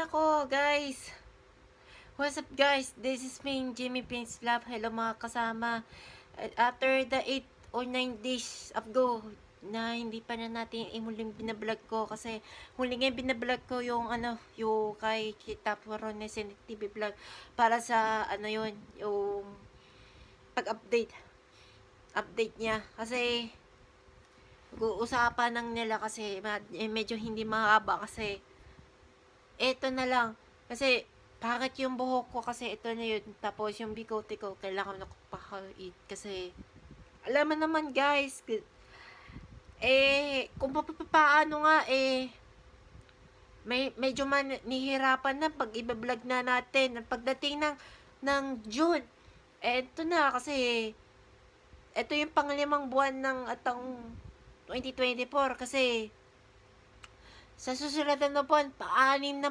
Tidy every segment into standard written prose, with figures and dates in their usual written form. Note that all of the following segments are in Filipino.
ako, guys. What's up, guys? This is me, Jimmy Pins Love. Hello, mga kasama. After the 8 or 9 days ago na hindi pa na natin muling binablog ko kasi muling nga binablog ko yung yung kay Kita Purones TV vlog para sa yun, yung pag-update niya kasi usapan ng nila kasi medyo hindi mahaba kasi eto na lang. Kasi, bakit yung buhok ko kasi ito na yun. Tapos, yung bigote ko, kailangan ko pakait. Kasi, alam mo naman guys, kung paano nga, medyo nihirapan na pag ibablog na natin. Pagdating ng June, eto na kasi, eto yung panglimang buwan ng atang 2024 kasi, sa susunod na buwan, pang-anim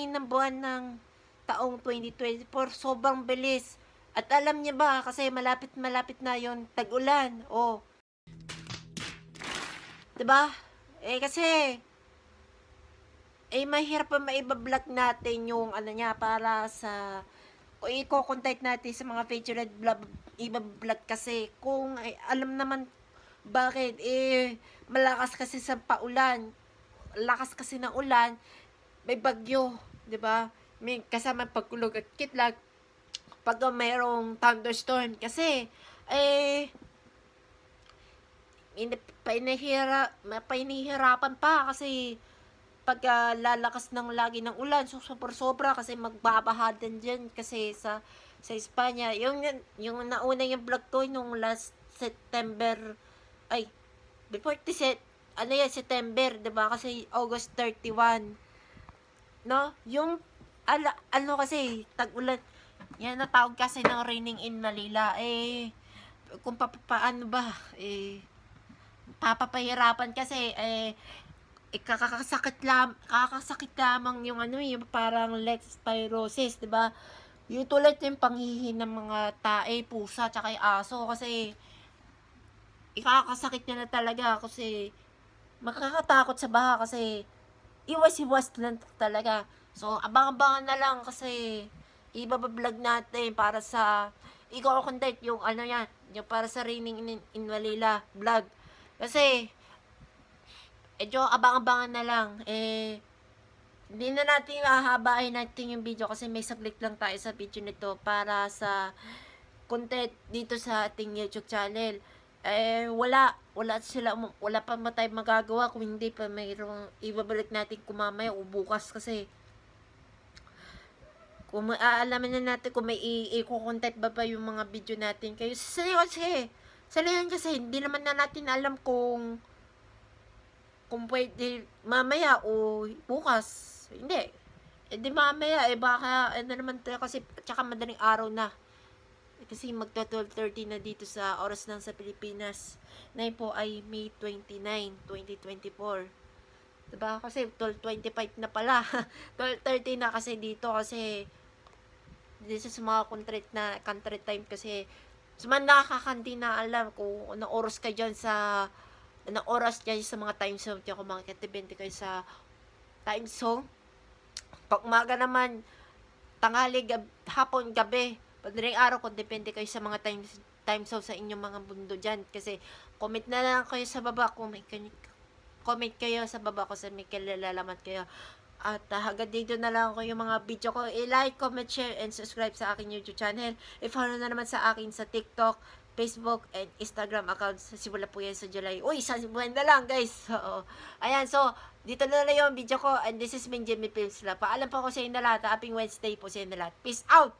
ng buwan ng taong 2024, sobrang bilis. At alam niya ba, kasi malapit na yon tag-ulan. Oh. Diba? Kasi, mahirap pa maibablog natin yung niya para sa, o i-contact natin sa mga featured ibablog kasi, kung alam naman bakit, malakas kasi sa paulan. Lakas kasi ng ulan, may bagyo, 'di ba? May kasama pagkulog at kitlag pag mayroong thunderstorm kasi painihirapan pa kasi pag lalakas ng lagi ng ulan, so sobra kasi magbabaha din dyan kasi sa Espanya. Yung nauna yung vlog ko nung last September, before September, 'di ba? Kasi August 31. No? Yung kasi tag-ulan. Yan natawag kasi ng raining in Manila. Kung paano ba papapahirapan kasi kakasakit lamang yung yung parang leptospirosis, 'di ba? Yung tulad yung panghihin ng mga tae, pusa, tsaka yung aso kasi ikakasakit niya na talaga kasi makakatakot sa baha kasi iwas lang talaga. So, abang-abangan na lang kasi ibabablog natin para sa i-contact yung yung para sa raining in Manila vlog. Kasi medyo abang-abangan na lang. Hindi na natin hahabain natin yung video kasi may saglit lang tayo sa video nito para sa content dito sa ating YouTube channel. Wala pa tayo magagawa kung hindi pa mayroong ibabalik natin kumamaya o bukas kasi kung aalaman na natin kung may i-content ba yung mga video natin kayo salihan kasi hindi naman na natin alam kung pwede mamaya o bukas hindi di mamaya baka naman kasi tsaka madaling araw na kasi magta 12:30 na dito sa oras ng sa Pilipinas. Na po ay May 29, 2024. Diba? Kasi 12:25 na pala. 12:30 na kasi dito kasi dito sa mga country time kasi sa mga nakakandi na alam kung anong oras ka dyan sa mga time zone. Kung mga katibente kayo sa time zone. Pag umaga naman, tanghali, hapon, gabi, padaling araw kung depende kayo sa mga time zone sa inyong mga mundo dyan. Kasi, comment na lang kayo sa baba kung may comment kayo sa baba kung may kilalalaman kayo. At hanggang dito na lang ko yung mga video ko. I-like, comment, share, and subscribe sa aking YouTube channel. I-follow na naman sa akin sa TikTok, Facebook, and Instagram accounts. Simula po yan sa July. Uy, sa buwan na lang, guys. So, ayan, so, dito na lang yung video ko. And this is Jimmy Films. Paalam po ako sa inyo na lahat. Happy Wednesday po sa inyo na lahat. Peace out!